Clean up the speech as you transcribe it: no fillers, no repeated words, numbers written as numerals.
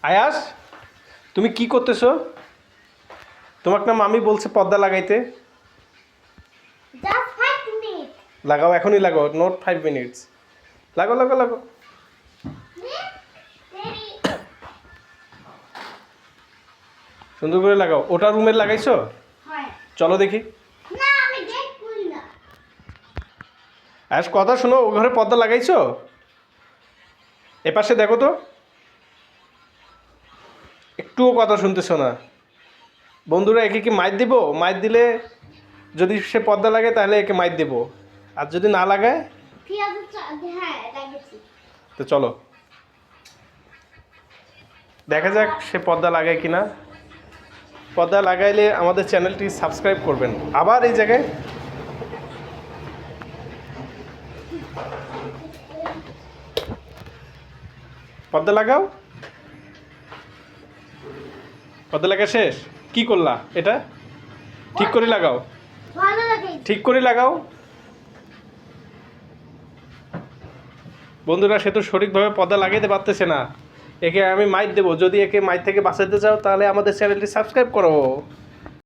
আয়াস, তুমি কি করতেছো? তোমাকে না মামি বলছে পর্দা লাগাইতে। Just 5 minutes. লাগাও, এখনই লাগাও, নোট 5 মিনিটস। লাগাও লাগাও লাগাও। Ready? সুন্দর করে লাগাও। ওটা রুমের লাগাইছো? হয় চলো দেখি। না আমি গেট খুলি না। আয়াস কথা শোনো, ও ঘরে পর্দা লাগাইছো? এপাশে দেখো তো। একটুও কথা শুনতেছো না। বন্ধুরা, একে কি মাইর দিব? মাইর দিলে যদি সে পর্দা লাগে তাহলে একে মাইর দেব, আর যদি না লাগায় ঠিক আছে হ্যাঁ লাগিয়েছি। তো চলো দেখা যাক সে পর্দা লাগায় কিনা। পর্দা লাগাইলে আমাদের চ্যানেলটি সাবস্ক্রাইব করবেন। আবার এই জায়গায় পর্দা লাগাও। পর্দা লাগা শেষ? কি করলা এটা? ঠিক করে লাগাও, ভালো লাগে। ঠিক করে লাগাও। বন্ধুরা, সে তো সঠিকভাবে পর্দা লাগাইতে পারতেছে না। একে আমি মাইর দেবো। যদি একে মাইর থেকে বাঁচাতে চাও তাহলে আমাদের চ্যানেলটি সাবস্ক্রাইব করো।